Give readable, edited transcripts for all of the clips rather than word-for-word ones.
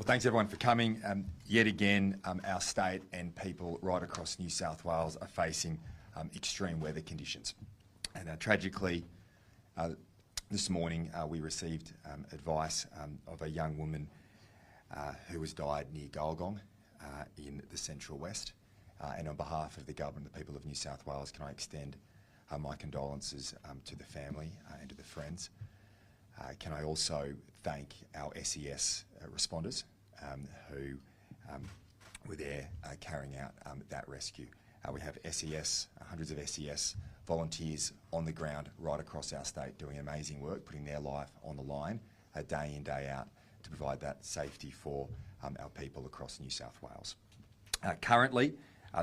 Thanks everyone for coming. Yet again, our state and people right across New South Wales are facing extreme weather conditions. And tragically, this morning we received advice of a young woman who has died near Gulgong in the Central West. And on behalf of the government and the people of New South Wales, can I extend my condolences to the family and to the friends. Can I also thank our SES responders who were there carrying out that rescue. We have SES, hundreds of SES volunteers on the ground right across our state doing amazing work, putting their life on the line day in, day out to provide that safety for our people across New South Wales. Currently,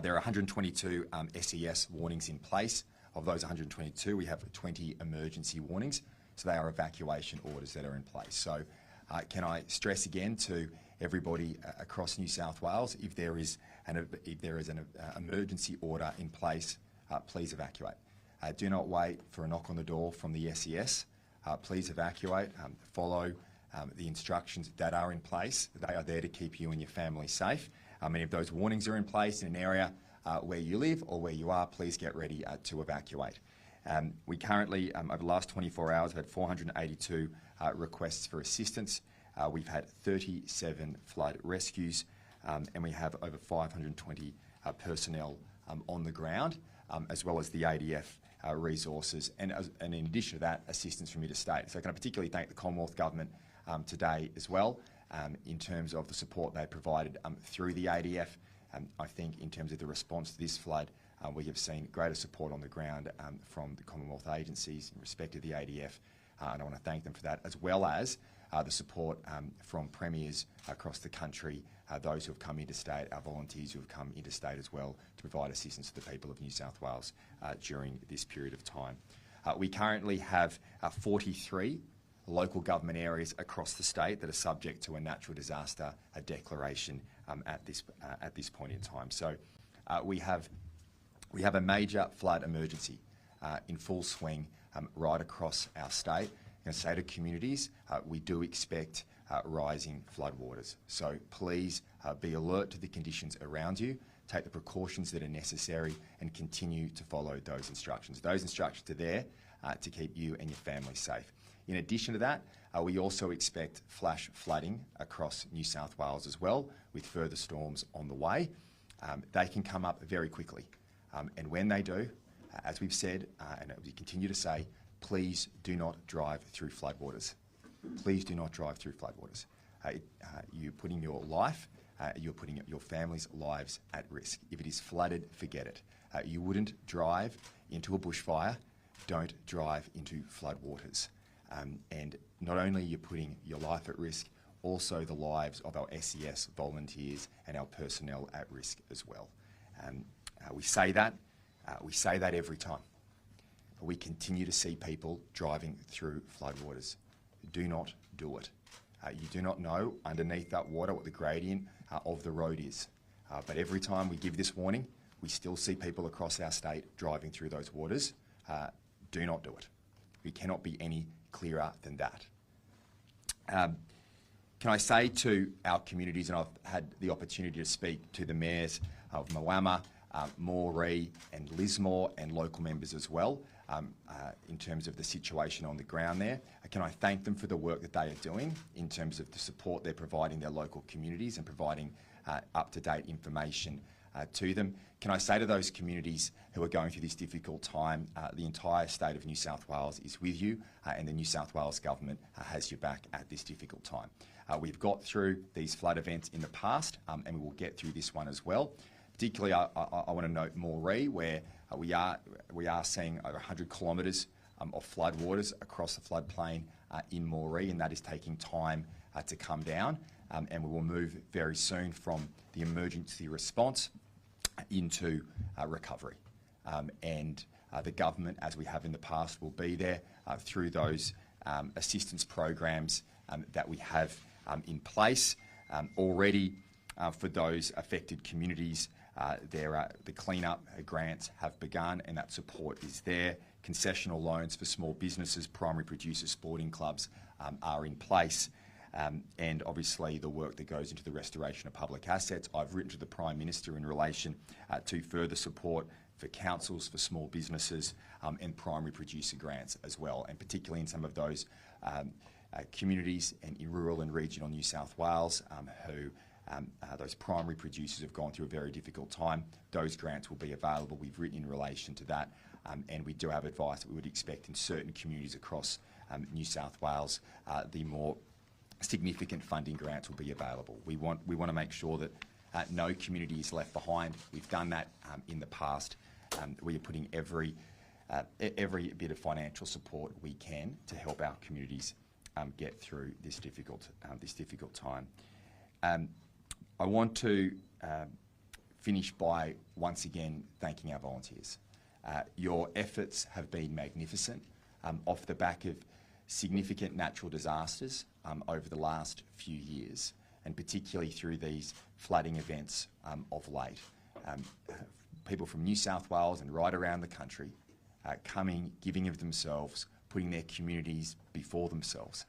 there are 122 SES warnings in place. Of those 122, we have 20 emergency warnings. So they are evacuation orders that are in place. So can I stress again to everybody across New South Wales, if there is an emergency order in place, please evacuate. Do not wait for a knock on the door from the SES. Please evacuate. Follow the instructions that are in place. They are there to keep you and your family safe. And if those warnings are in place in an area where you live or where you are, please get ready to evacuate. We currently, over the last 24 hours, have had 482 requests for assistance. We've had 37 flood rescues, and we have over 520 personnel on the ground, as well as the ADF resources, and in addition to that, assistance from interstate. So can I particularly thank the Commonwealth Government today as well, in terms of the support they provided through the ADF. I think in terms of the response to this flood, we have seen greater support on the ground from the Commonwealth agencies in respect of the ADF, and I want to thank them for that, as well as the support from premiers across the country, those who have come interstate, our volunteers who have come interstate as well to provide assistance to the people of New South Wales during this period of time. We currently have 43 local government areas across the state that are subject to a natural disaster declaration at this point in time. So we have a major flood emergency in full swing right across our state. In the state of communities, we do expect rising floodwaters. So please be alert to the conditions around you, take the precautions that are necessary, and continue to follow those instructions. Those instructions are there to keep you and your family safe. In addition to that, we also expect flash flooding across New South Wales as well, with further storms on the way. They can come up very quickly. And when they do, as we've said, and we continue to say, please do not drive through floodwaters. Please do not drive through floodwaters. You're putting your life, you're putting your family's lives at risk. If it is flooded, forget it. You wouldn't drive into a bushfire. Don't drive into floodwaters. And not only are you putting your life at risk, also the lives of our SES volunteers and our personnel at risk as well. We say that every time. We continue to see people driving through floodwaters. Do not do it. You do not know underneath that water what the gradient of the road is. But every time we give this warning, we still see people across our state driving through those waters. Do not do it. We cannot be any clearer than that. Can I say to our communities, and I've had the opportunity to speak to the mayors of Moama, Moree and Lismore and local members as well, in terms of the situation on the ground there. Can I thank them for the work that they are doing in terms of the support they're providing their local communities and providing up-to-date information to them. Can I say to those communities who are going through this difficult time, the entire state of New South Wales is with you, and the New South Wales government has your back at this difficult time. We've got through these flood events in the past, and we will get through this one as well. Particularly, I want to note Moree, where we are seeing over 100 kilometres of flood waters across the floodplain in Moree, and that is taking time to come down. And we will move very soon from the emergency response into recovery. And the government, as we have in the past, will be there through those assistance programs that we have in place. Already for those affected communities, the clean-up grants have begun, and that support is there. Concessional loans for small businesses, primary producers, sporting clubs are in place. and obviously the work that goes into the restoration of public assets. I've written to the Prime Minister in relation to further support for councils, for small businesses, and primary producer grants as well, and particularly in some of those communities and in rural and regional New South Wales who those primary producers have gone through a very difficult time. Those grants will be available. We've written in relation to that, and we do have advice that we would expect in certain communities across New South Wales, the more significant funding grants will be available. We want to make sure that no community is left behind. We've done that in the past. We are putting every bit of financial support we can to help our communities get through this difficult time. I want to finish by once again thanking our volunteers. Your efforts have been magnificent off the back of significant natural disasters over the last few years, and particularly through these flooding events of late. People from New South Wales and right around the country coming, giving of themselves, putting their communities before themselves.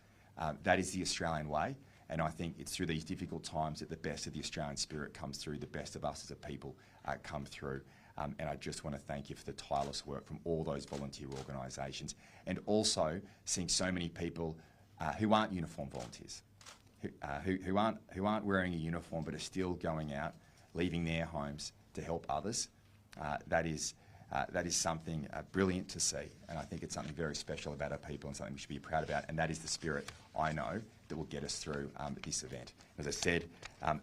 That is the Australian way, and I think it's through these difficult times that the best of the Australian spirit comes through, the best of us as a people come through. And I just want to thank you for the tireless work from all those volunteer organisations, and also seeing so many people who aren't uniformed volunteers, who aren't wearing a uniform but are still going out, leaving their homes to help others. That is something brilliant to see, and I think it's something very special about our people and something we should be proud about, and that is the spirit, I know, that will get us through this event. As I said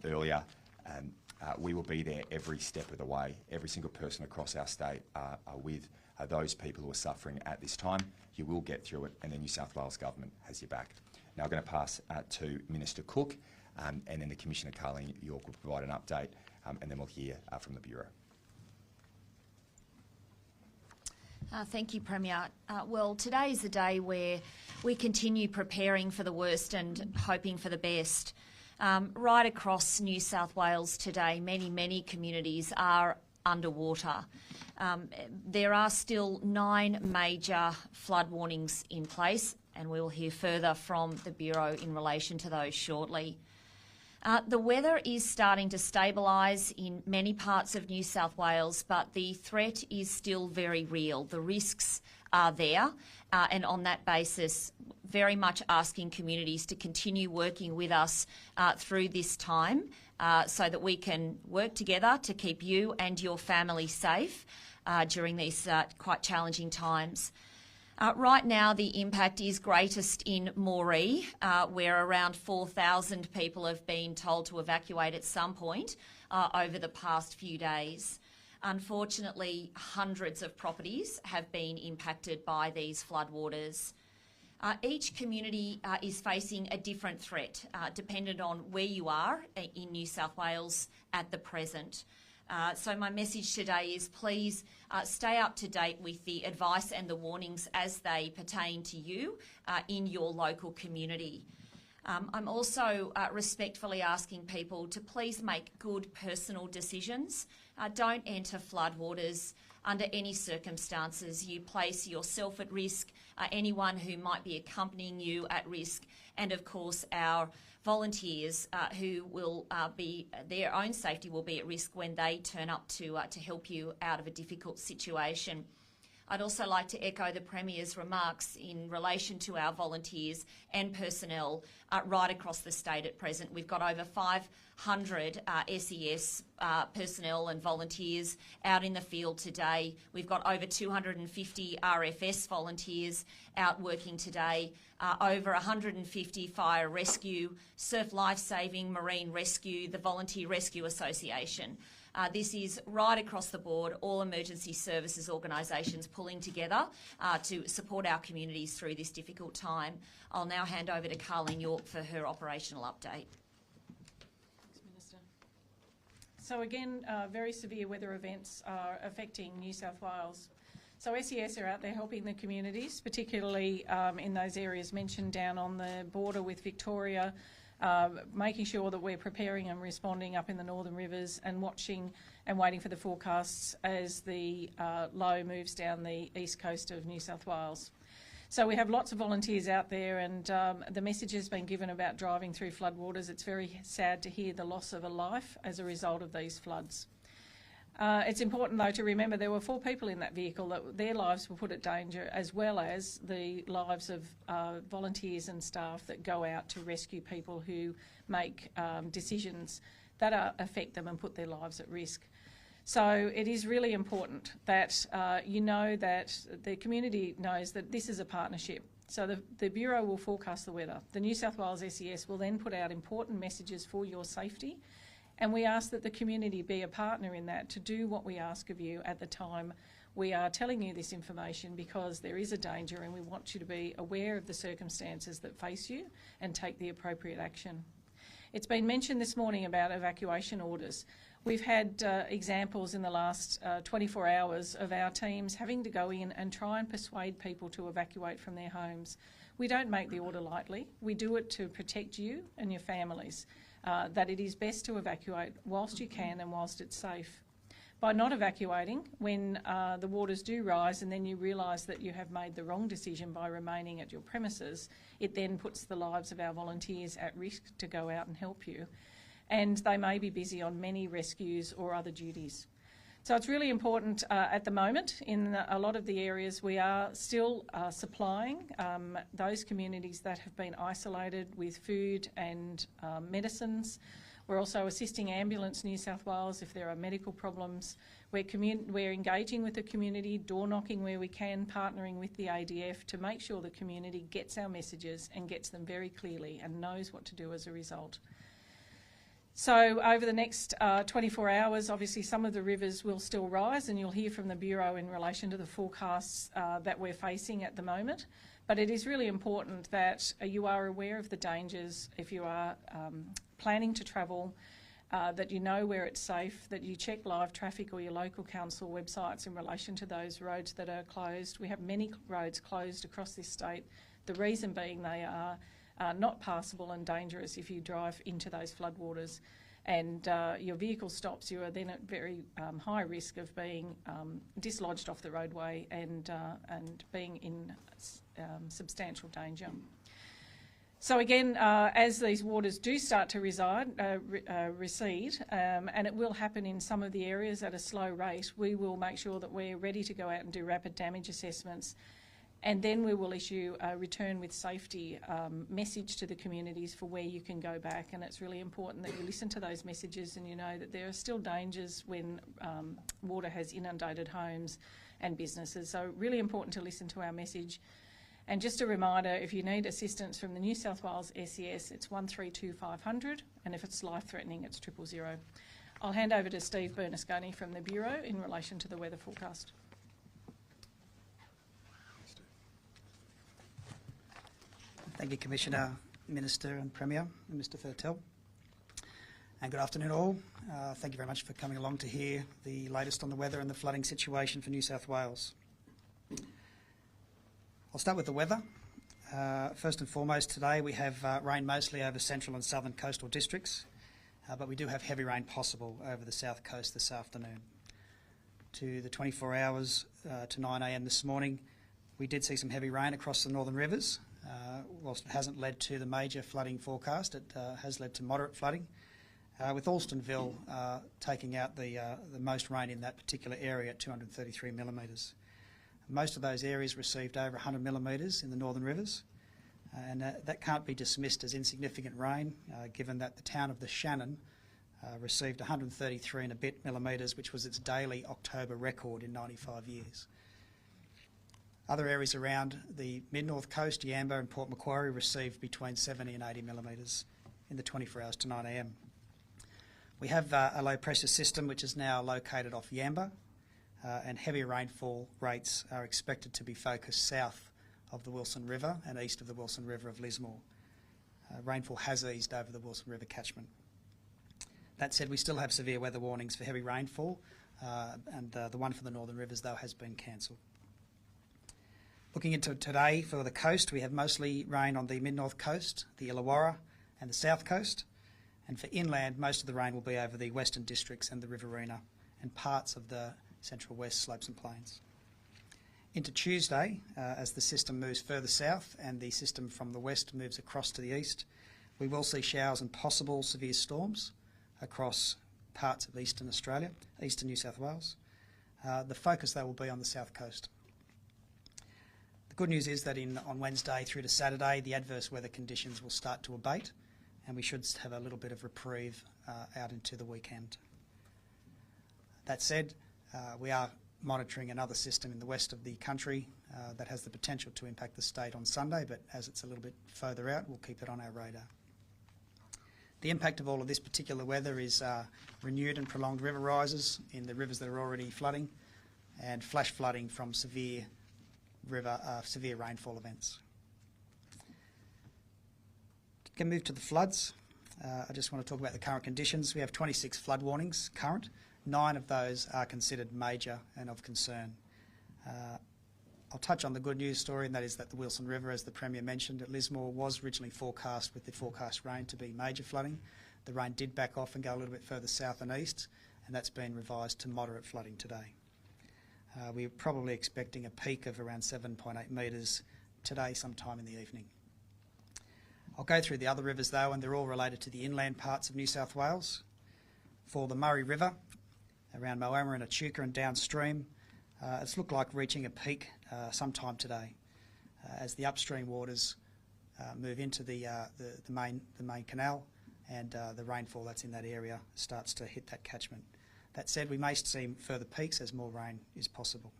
earlier, we will be there every step of the way. Every single person across our state are with those people who are suffering at this time. You will get through it, and the New South Wales Government has your back. Now I'm going to pass to Minister Cook, and then the Commissioner Carleen York will provide an update, and then we'll hear from the Bureau. Thank you, Premier. Well, today is a day where we continue preparing for the worst and hoping for the best. Right across New South Wales today, many communities are underwater. There are still 9 major flood warnings in place, and we will hear further from the Bureau in relation to those shortly. The weather is starting to stabilise in many parts of New South Wales, but the threat is still very real. The risks are there, and on that basis, very much asking communities to continue working with us through this time so that we can work together to keep you and your family safe during these quite challenging times. Right now, the impact is greatest in Moree, where around 4,000 people have been told to evacuate at some point over the past few days. Unfortunately, hundreds of properties have been impacted by these floodwaters. Each community is facing a different threat, dependent on where you are in New South Wales at the present. So my message today is please stay up to date with the advice and the warnings as they pertain to you in your local community. I'm also respectfully asking people to please make good personal decisions. Don't enter floodwaters under any circumstances. You place yourself at risk, anyone who might be accompanying you at risk, and of course our volunteers who will their own safety will be at risk when they turn up to help you out of a difficult situation. I'd also like to echo the Premier's remarks in relation to our volunteers and personnel right across the state at present. We've got over 500 SES personnel and volunteers out in the field today. We've got over 250 RFS volunteers out working today, over 150 fire rescue, surf life-saving, marine rescue, the Volunteer Rescue Association. This is right across the board, all emergency services organisations pulling together to support our communities through this difficult time. I'll now hand over to Carleen York for her operational update. Thanks, Minister. So again, very severe weather events are affecting New South Wales. So SES are out there helping the communities, particularly in those areas mentioned down on the border with Victoria, making sure that we're preparing and responding up in the northern rivers and watching and waiting for the forecasts as the low moves down the east coast of New South Wales. So we have lots of volunteers out there, and the message has been given about driving through floodwaters. It's very sad to hear the loss of a life as a result of these floods. It's important, though, to remember there were 4 people in that vehicle that their lives were put at danger, as well as the lives of volunteers and staff that go out to rescue people who make decisions that affect them and put their lives at risk. So it is really important that you know that the community knows that this is a partnership. So the Bureau will forecast the weather. The New South Wales SES will then put out important messages for your safety, and we ask that the community be a partner in that, to do what we ask of you at the time we are telling you this information, because there is a danger and we want you to be aware of the circumstances that face you and take the appropriate action. It's been mentioned this morning about evacuation orders. We've had examples in the last 24 hours of our teams having to go in and try and persuade people to evacuate from their homes. We don't make the order lightly. We do it to protect you and your families, that it is best to evacuate whilst you can and whilst it's safe. By not evacuating, when the waters do rise and then you realise that you have made the wrong decision by remaining at your premises, it then puts the lives of our volunteers at risk to go out and help you. And they may be busy on many rescues or other duties. So it's really important at the moment. In a lot of the areas we are still supplying those communities that have been isolated with food and medicines. We're also assisting Ambulance New South Wales if there are medical problems. We're engaging with the community, door knocking where we can, partnering with the ADF to make sure the community gets our messages and gets them very clearly and knows what to do as a result. So over the next 24 hours, obviously some of the rivers will still rise, and you'll hear from the Bureau in relation to the forecasts that we're facing at the moment. But it is really important that you are aware of the dangers if you are planning to travel, that you know where it's safe, that you check live traffic or your local council websites in relation to those roads that are closed. We have many roads closed across this state, the reason being they are not passable and dangerous if you drive into those floodwaters, and your vehicle stops, you are then at very high risk of being dislodged off the roadway and being in substantial danger. So again, as these waters do start to recede, and it will happen in some of the areas at a slow rate, we will make sure that we're ready to go out and do rapid damage assessments. And then we will issue a return with safety message to the communities for where you can go back. And it's really important that you listen to those messages and you know that there are still dangers when water has inundated homes and businesses. So really important to listen to our message. And just a reminder, if you need assistance from the New South Wales SES, it's 132 500, and if it's life-threatening, it's 000. I'll hand over to Steve Bernasconi from the Bureau in relation to the weather forecast. Thank you, Commissioner, Minister and Premier, and Mr Fertel. And good afternoon all. Thank you very much for coming along to hear the latest on the weather and the flooding situation for New South Wales. I'll start with the weather. First and foremost, today we have rain mostly over central and southern coastal districts, but we do have heavy rain possible over the south coast this afternoon. To the 24 hours to 9 a.m. this morning, we did see some heavy rain across the northern rivers. Whilst it hasn't led to the major flooding forecast, it has led to moderate flooding, with Alstonville taking out the most rain in that particular area at 233 millimetres. Most of those areas received over 100 millimetres in the northern rivers, and that can't be dismissed as insignificant rain, given that the town of the Shannon received 133 and a bit millimetres, which was its daily October record in 95 years. Other areas around the mid-north coast, Yamba and Port Macquarie, received between 70 and 80 millimetres in the 24 hours to 9 a.m. We have a low pressure system which is now located off Yamba, and heavy rainfall rates are expected to be focused south of the Wilson River and east of the Wilson River of Lismore. Rainfall has eased over the Wilson River catchment. That said, we still have severe weather warnings for heavy rainfall, and the one for the northern rivers, though, has been cancelled. Looking into today for the coast, we have mostly rain on the mid-north coast, the Illawarra and the south coast, and for inland, most of the rain will be over the western districts and the Riverina and parts of the central west slopes and plains. Into Tuesday, as the system moves further south and the system from the west moves across to the east, we will see showers and possible severe storms across parts of eastern Australia, eastern New South Wales. The focus, though, will be on the south coast. The good news is that on Wednesday through to Saturday, the adverse weather conditions will start to abate, and we should have a little bit of reprieve out into the weekend. That said, we are monitoring another system in the west of the country that has the potential to impact the state on Sunday, but as it's a little bit further out, we'll keep it on our radar. The impact of all of this particular weather is renewed and prolonged river rises in the rivers that are already flooding, and flash flooding from severe rainfall events. Can move to the floods. I just want to talk about the current conditions. We have 26 flood warnings current. 9 of those are considered major and of concern. I'll touch on the good news story, and that is that the Wilson River, as the Premier mentioned, at Lismore was originally forecast with the forecast rain to be major flooding. The rain did back off and go a little bit further south and east, and that's been revised to moderate flooding today. We're probably expecting a peak of around 7.8 metres today, sometime in the evening. I'll go through the other rivers though, and they're all related to the inland parts of New South Wales. For the Murray River, around Moama and Echuca and downstream, it's looked like reaching a peak sometime today as the upstream waters move into the main canal, and the rainfall that's in that area starts to hit that catchment. That said, we may see further peaks as more rain is possible.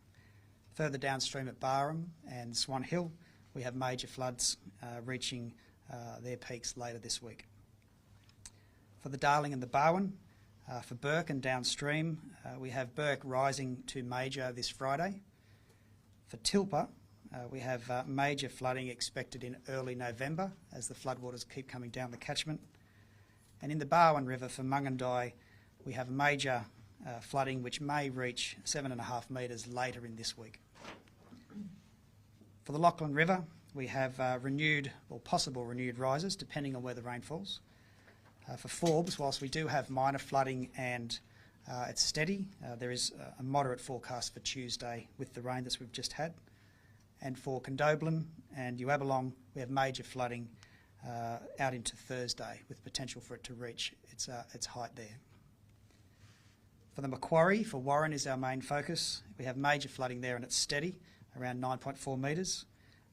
Further downstream at Barham and Swan Hill, we have major floods reaching their peaks later this week. For the Darling and the Barwon, for Burke and downstream, we have Burke rising to major this Friday. For Tilpa, we have major flooding expected in early November as the floodwaters keep coming down the catchment. And in the Barwon River for Mungandai, we have major flooding which may reach 7.5 metres later in this week. For the Lachlan River, we have renewed or possible renewed rises depending on where the rain falls. For Forbes, whilst we do have minor flooding and it's steady, there is a moderate forecast for Tuesday with the rain that we've just had. And for Condobolin and Uabalong, we have major flooding out into Thursday with potential for it to reach its height there. For the Macquarie, for Warren is our main focus. We have major flooding there and it's steady, around 9.4 metres,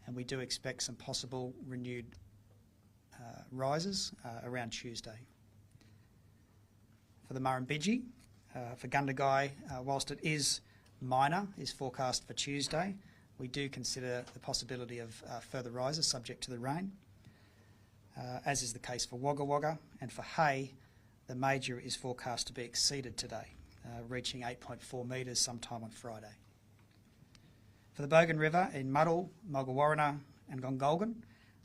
and we do expect some possible renewed rises around Tuesday. For the Murrumbidgee, for Gundagai, whilst it is minor, is forecast for Tuesday, we do consider the possibility of further rises subject to the rain, as is the case for Wagga Wagga. And for Hay, the major is forecast to be exceeded today, reaching 8.4 metres sometime on Friday. For the Bogan River in Muddle, Mulgawarrina and Gongolgan,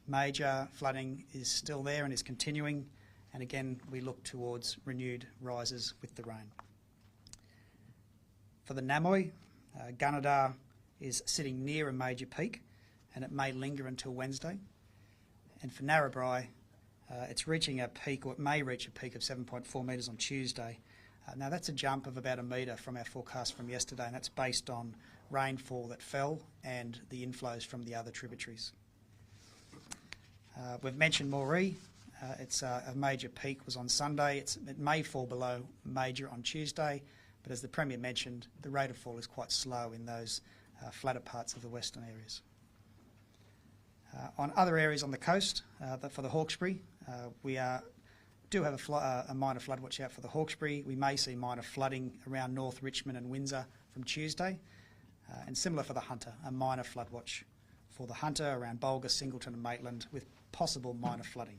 major flooding is still there and is continuing, and again we look towards renewed rises with the rain. For the Namoy, Gunnedah is sitting near a major peak and it may linger until Wednesday. And for Narrabri, it's reaching a peak, or it may reach a peak of 7.4 metres on Tuesday. Now that's a jump of about a metre from our forecast from yesterday, and that's based on rainfall that fell and the inflows from the other tributaries. We've mentioned Moree. It's a major peak was on Sunday. It may fall below major on Tuesday, but as the Premier mentioned, the rate of fall is quite slow in those flatter parts of the western areas. On other areas on the coast, for the Hawkesbury, we do have a minor flood watch out for the Hawkesbury. We may see minor flooding around North Richmond and Windsor from Tuesday, and similar for the Hunter, a minor flood watch for the Hunter around Bulga, Singleton and Maitland with possible minor flooding.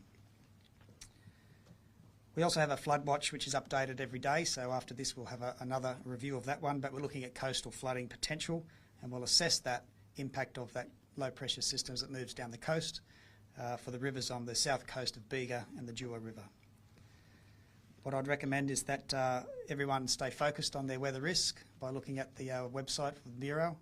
We also have a flood watch which is updated every day, so after this we'll have another review of that one, but we're looking at coastal flooding potential, and we'll assess that impact of that low pressure system as it moves down the coast for the rivers on the south coast of Bega and the Dewar River. What I'd recommend is that everyone stay focused on their weather risk by looking at the website for the Bureau,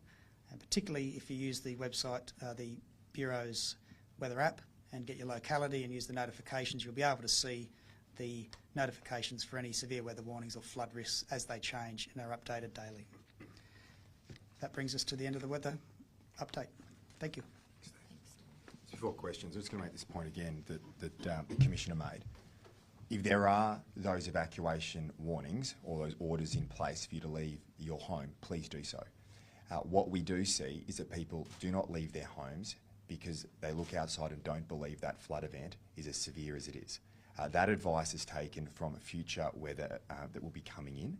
and particularly if you use the website, the Bureau's weather app, and get your locality and use the notifications, you'll be able to see the notifications for any severe weather warnings or flood risks as they change and are updated daily. That brings us to the end of the weather update. Thank you. Before questions, I'm just going to make this point again that the Commissioner made. If there are those evacuation warnings or those orders in place for you to leave your home, please do so. What we do see is that people do not leave their homes because they look outside and don't believe that flood event is as severe as it is. That advice is taken from future weather that will be coming in.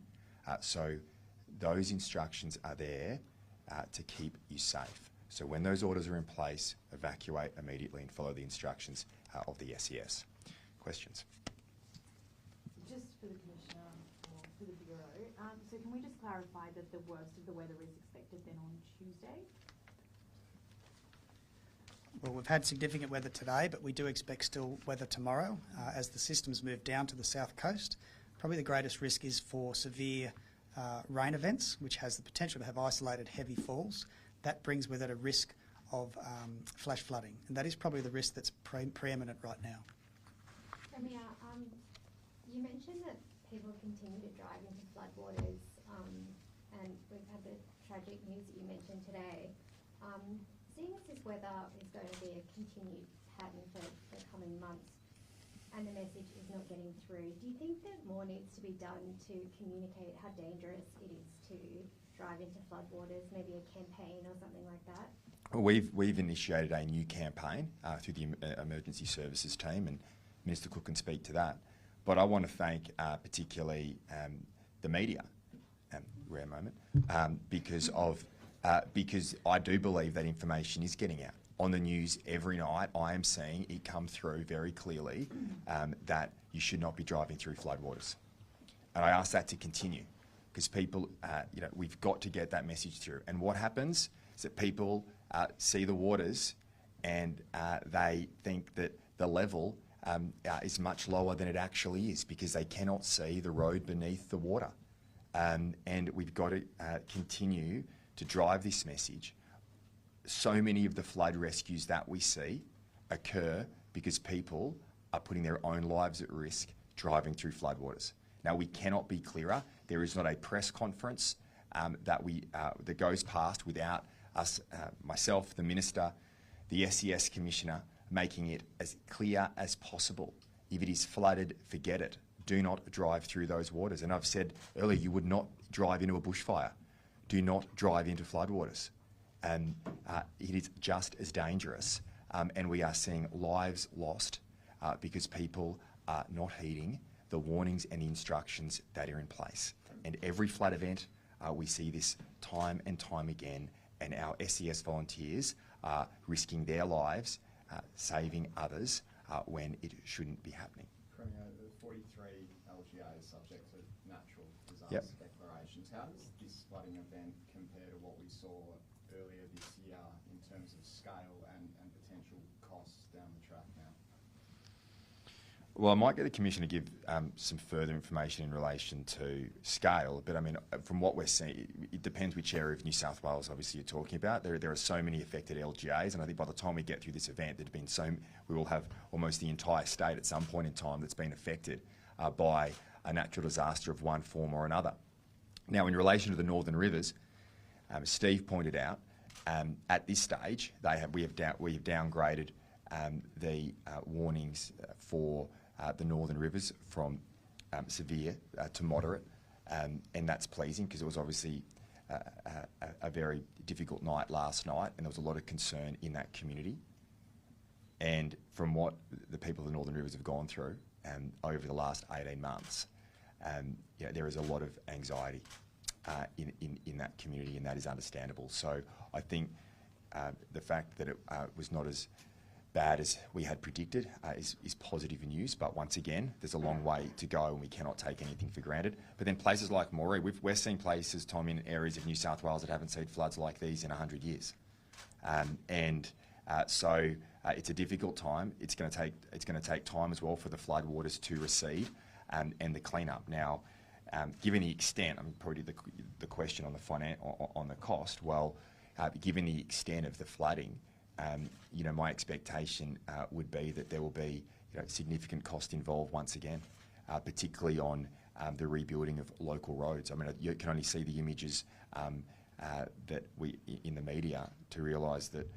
So those instructions are there to keep you safe. So when those orders are in place, evacuate immediately and follow the instructions of the SES. Questions? Just for the Commissioner or for the Bureau, so can we just clarify that the worst of the weather is expected then on Tuesday? Well, we've had significant weather today, but we do expect still weather tomorrow as the systems move down to the south coast. Probably the greatest risk is for severe rain events, which has the potential to have isolated heavy falls. That brings with it a risk of flash flooding, and that is probably the risk that's preeminent right now. Premier, you mentioned that people continue to drive into floodwaters, and we've had the tragic news that you mentioned today. Seeing as this weather is going to be a continued pattern for the coming months, and the message is not getting through, do you think that more needs to be done to communicate how dangerous it is to drive into floodwaters, maybe a campaign or something like that? We've initiated a new campaign through the emergency services team, and Minister Cook can speak to that. But I want to thank particularly the media, rare moment, because I do believe that information is getting out. On the news every night, I am seeing it come through very clearly that you should not be driving through floodwaters. And I ask that to continue because people, we've got to get that message through. And what happens is that people see the waters and they think that the level is much lower than it actually is because they cannot see the road beneath the water. And we've got to continue to drive this message. So many of the flood rescues that we see occur because people are putting their own lives at risk driving through floodwaters. Now, we cannot be clearer. There is not a press conference that goes past without us, myself, the Minister, the SES Commissioner, making it as clear as possible. If it is flooded, forget it. Do not drive through those waters. And I've said earlier, you would not drive into a bushfire. Do not drive into floodwaters. And it is just as dangerous. And we are seeing lives lost because people are not heeding the warnings and the instructions that are in place. And every flood event, we see this time and time again, and our SES volunteers are risking their lives, saving others when it shouldn't be happening. Premier, the 43 LGAs subject to natural disaster declarations. How does this flooding event compare to what we saw earlier this year in terms of scale and potential costs down the track now? Well, I might get the Commissioner to give some further information in relation to scale, but I mean, from what we're seeing, it depends which area of New South Wales obviously you're talking about. There are so many affected LGAs, and I think by the time we get through this event, we will have almost the entire state at some point in time that's been affected by a natural disaster of one form or another. Now, in relation to the Northern Rivers, Steve pointed out, at this stage, we have downgraded the warnings for the Northern Rivers from severe to moderate, and that's pleasing because it was obviously a very difficult night last night, and there was a lot of concern in that community. And from what the people of the Northern Rivers have gone through over the last 18 months, there is a lot of anxiety in that community, and that is understandable. So I think the fact that it was not as bad as we had predicted is positive news, but once again, there's a long way to go and we cannot take anything for granted. But then places like Moree, we're seeing places, Tom, in areas of New South Wales that haven't seen floods like these in 100 years. So it's a difficult time. It's going to take time as well for the floodwaters to recede and the clean-up. Now, given the extent, I mean, probably the question on the cost, well, given the extent of the flooding, my expectation would be that there will be significant cost involved once again, particularly on the rebuilding of local roads. I mean, you can only see the images that we in the media to realise that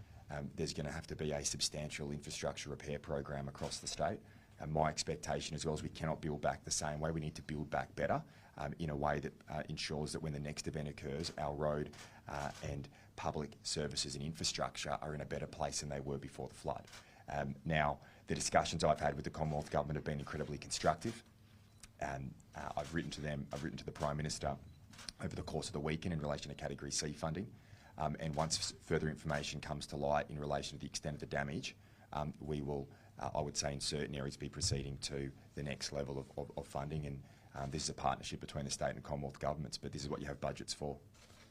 there's going to have to be a substantial infrastructure repair program across the state. And my expectation as well is we cannot build back the same way. We need to build back better in a way that ensures that when the next event occurs, our road and public services and infrastructure are in a better place than they were before the flood. Now, the discussions I've had with the Commonwealth Government have been incredibly constructive. I've written to them, I've written to the Prime Minister over the course of the weekend in relation to Category C funding. And once further information comes to light in relation to the extent of the damage, we will, I would say in certain areas, be proceeding to the next level of funding. And this is a partnership between the state and Commonwealth governments, but this is what you have budgets for.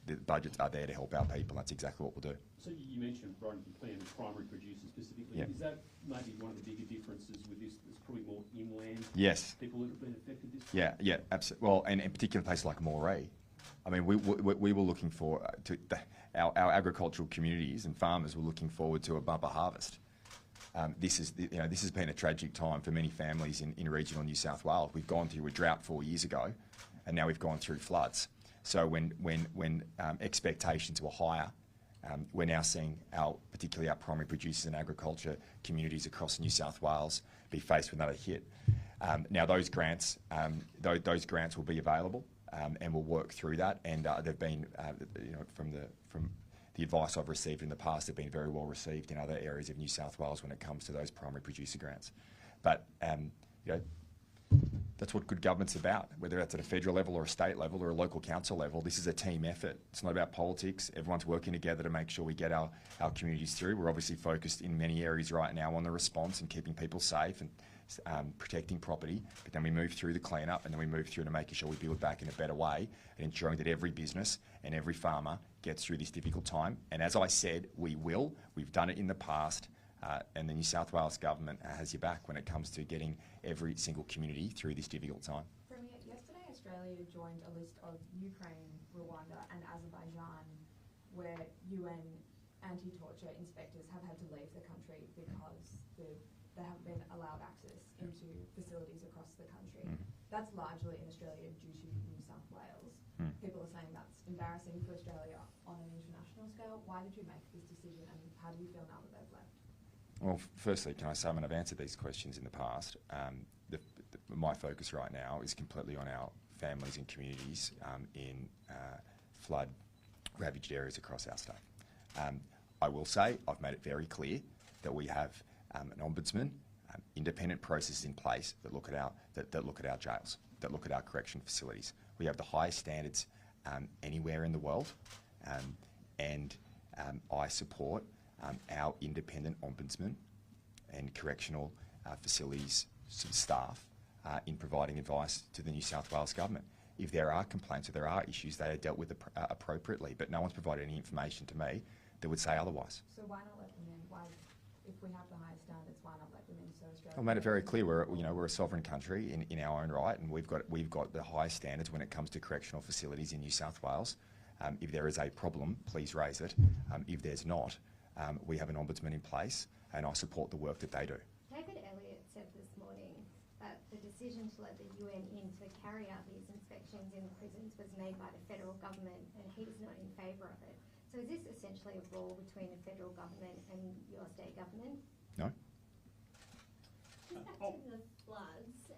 The budgets are there to help our people. That's exactly what we'll do. So you mentioned right at the plan the primary producers specifically. Yep. Is that maybe one of the bigger differences with this? There's probably more inland people that have been affected this time? Yeah, absolutely. Well, and in particular places like Moree. I mean, we were looking for, our agricultural communities and farmers were looking forward to a bumper harvest. This has been a tragic time for many families in regional New South Wales. We've gone through a drought 4 years ago, and now we've gone through floods. So when expectations were higher, we're now seeing particularly our primary producers and agriculture communities across New South Wales be faced with another hit. Now those grants will be available, and we'll work through that. And they've been, from the advice I've received in the past, have been very well received in other areas of New South Wales when it comes to those primary producer grants. But that's what good government's about, whether that's at a federal level or a state level or a local council level. This is a team effort. It's not about politics. Everyone's working together to make sure we get our communities through. We're obviously focused in many areas right now on the response and keeping people safe and protecting property, but then we move through the clean-up and then we move through to making sure we build back in a better way and ensuring that every business and every farmer gets through this difficult time. And as I said, we will. We've done it in the past. And the New South Wales government has your back when it comes to getting every single community through this difficult time. Premier, yesterday Australia joined a list of Ukraine, Rwanda and Azerbaijan where UN anti-torture inspectors have had to leave the country because they haven't been allowed access into facilities across the country. That's largely in Australia due to New South Wales. People are saying that's embarrassing for Australia on an international scale. Why did you make this decision and how do you feel now that they've left? Well, firstly, can I say, I've answered these questions in the past. My focus right now is completely on our families and communities in flood-ravaged areas across our state. I will say I've made it very clear that we have an ombudsman, independent processes in place that look at our jails, that look at our correction facilities. We have the highest standards anywhere in the world, and I support our independent ombudsman and correctional facilities staff in providing advice to the New South Wales government. If there are complaints or there are issues, they are dealt with appropriately, but no one's provided any information to me that would say otherwise. So why not let them in? Why, if we have the highest standards, why not let them in so Australia? I made it very clear we're a sovereign country in our own right, and we've got the highest standards when it comes to correctional facilities in New South Wales. If there is a problem, please raise it. If there's not, we have an ombudsman in place, and I support the work that they do. David Elliott said this morning that the decision to let the UN in to carry out these inspections in prisons was made by the federal government, and he's not in favour of it. So is this essentially a brawl between the federal government and your state government? No. Just back to the floods.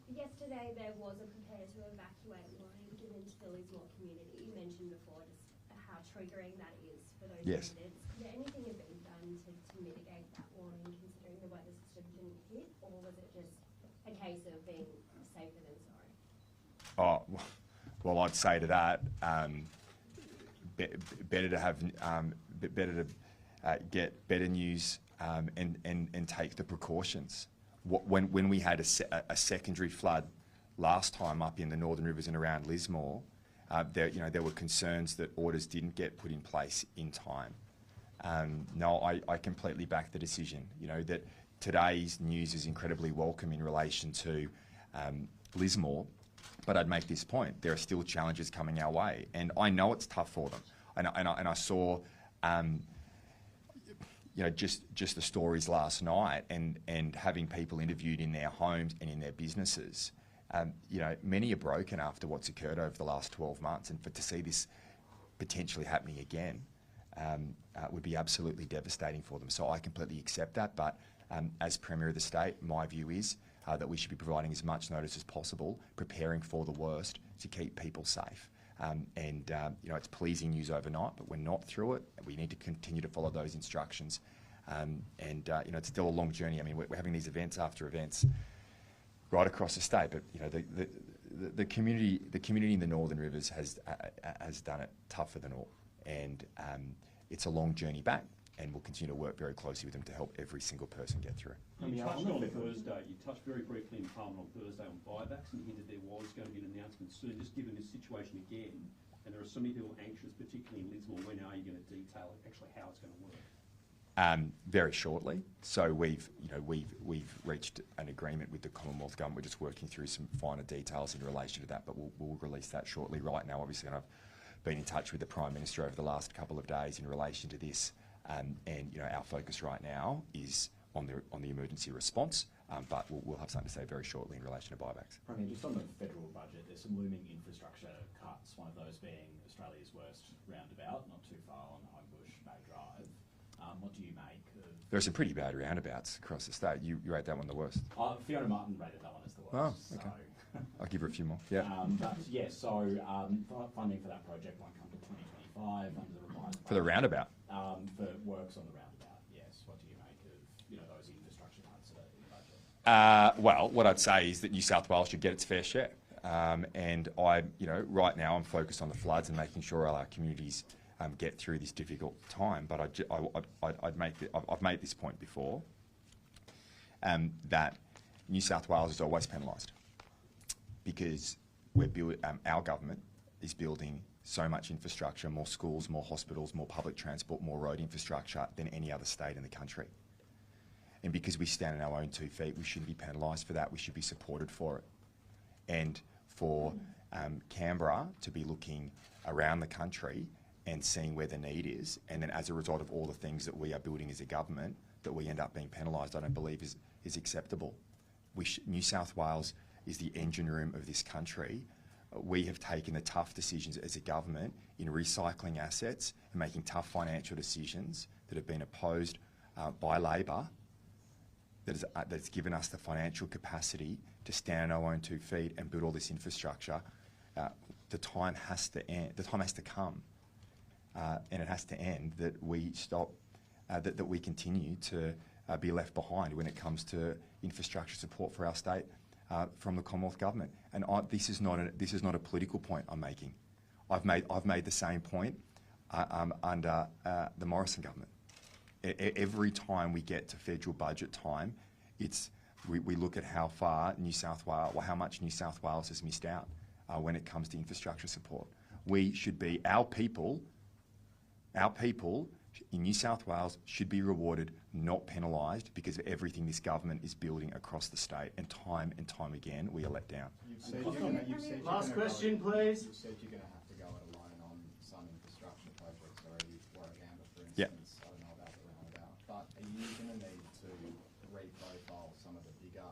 Yesterday there was a prepare to evacuate warning given to the Lismore community. You mentioned before just how triggering that is for those residents. Is there anything have been done to mitigate that warning considering the weather system didn't hit, or was it just a case of being safer than sorry? Oh, well, I'd say to that, better to have, better to get better news and take the precautions. When we had a secondary flood last time up in the Northern Rivers and around Lismore, there were concerns that orders didn't get put in place in time. No, I completely back the decision. That today's news is incredibly welcome in relation to Lismore, but I'd make this point: there are still challenges coming our way, and I know it's tough for them. And I saw, just the stories last night, and having people interviewed in their homes and in their businesses. Many are broken after what's occurred over the last 12 months, and to see this potentially happening again would be absolutely devastating for them. So I completely accept that, but as Premier of the state, my view is that we should be providing as much notice as possible, preparing for the worst to keep people safe. You know, it's pleasing news overnight, but we're not through it. We need to continue to follow those instructions. You know, it's still a long journey. I mean, we're having these events after events right across the state, but you know, the community in the Northern Rivers has done it tougher than all, and it's a long journey back. And we'll continue to work very closely with them to help every single person get through. You touched on Thursday. You touched very briefly in Parliament on Thursday on buybacks, and hinted there was going to be an announcement soon. Just given this situation again, and there are so many people anxious, particularly in Lismore, when are you going to detail actually how it's going to work? Very shortly. So we've reached an agreement with the Commonwealth Government. We're just working through some finer details in relation to that, but we'll release that shortly. Right now, obviously, and I've been in touch with the Prime Minister over the last couple of days in relation to this. And you know, our focus right now is on the emergency response, but we'll have something to say very shortly in relation to buybacks. Premier, just on the federal budget, there's some looming infrastructure cuts. One of those being Australia's worst roundabout, not too far on Homebush Bay Drive. What do you make of? There are some pretty bad roundabouts across the state. You rate that one the worst? Fiona Martin rated that one as the Oh, worst. okay. So I'll give her a few more. Yeah. But yeah, so funding for that project won't come to 2025 under the revised For the budget. roundabout. For works on the roundabout, yes. What do you make of those infrastructure cuts that are in the budget? Well, what I'd say is that New South Wales should get its fair share. And right now I'm focused on the floods and making sure all our communities get through this difficult time. But I've made this point before, that New South Wales is always penalised because our government is building so much infrastructure, more schools, more hospitals, more public transport, more road infrastructure than any other state in the country. And because we stand on our own 2 feet, we shouldn't be penalised for that. We should be supported for it. And for Canberra to be looking around the country and seeing where the need is, and then as a result of all the things that we are building as a government, that we end up being penalised, I don't believe is acceptable. New South Wales is the engine room of this country. We have taken the tough decisions as a government in recycling assets and making tough financial decisions that have been opposed by Labor, that's given us the financial capacity to stand on our own 2 feet and build all this infrastructure. The time has to end. The time has to come, and it has to end that we stop, that we continue to be left behind when it comes to infrastructure support for our state. From the Commonwealth Government, and this is not a political point I'm making. I've made the same point under the Morrison government. Every time we get to federal budget time, we look at how far New South Wales, or how much New South Wales has missed out when it comes to infrastructure support. We should be our people in New South Wales should be rewarded, not penalised, because of everything this government is building across the state. And time again, we are let down. Last question, please. You said you're going to have to go it alone on some infrastructure projects already. Warragamba, for instance. Yep. I don't know about the roundabout. But are you going to need to reprofile some of the bigger,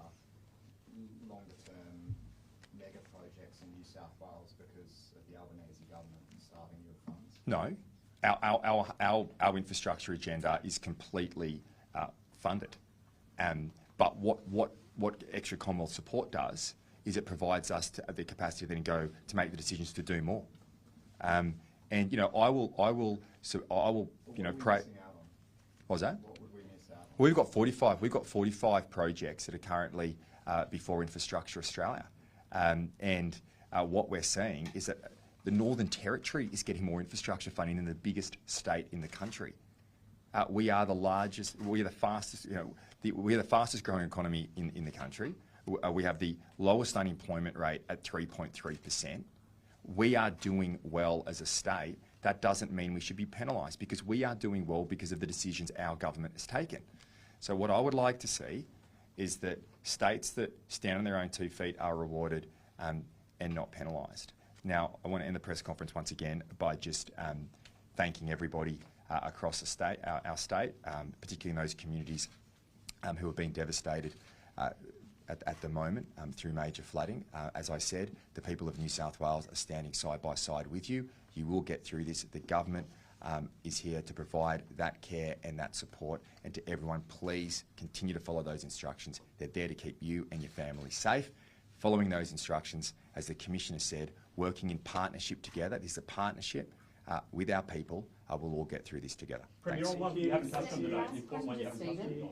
longer-term mega projects in New South Wales because of the Albanese government starving you of funds? No. Our infrastructure agenda is completely funded. But what extra Commonwealth support does is it provides us the capacity to then go to make the decisions to do more. And I will pray. What was that? What would we miss out on? We've got 45 projects that are currently before Infrastructure Australia, and what we're seeing is that the Northern Territory is getting more infrastructure funding than the biggest state in the country. We are the largest. We are the fastest. We are the fastest growing economy in the country. We have the lowest unemployment rate at 3.3%. We are doing well as a state. That doesn't mean we should be penalised because we are doing well because of the decisions our government has taken. So what I would like to see is that states that stand on their own 2 feet are rewarded and not penalised. Now, I want to end the press conference once again by just thanking everybody across the state, our state, particularly in those communities who have been devastated at the moment through major flooding. As I said, the people of New South Wales are standing side by side with you. You will get through this. The government is here to provide that care and that support. And to everyone, please continue to follow those instructions. They're there to keep you and your family safe. Following those instructions, as the Commissioner said, working in partnership together. This is a partnership with our people. We'll all get through this together. Premier, Thanks. on one you haven't touched on today, an important one you haven't touched on.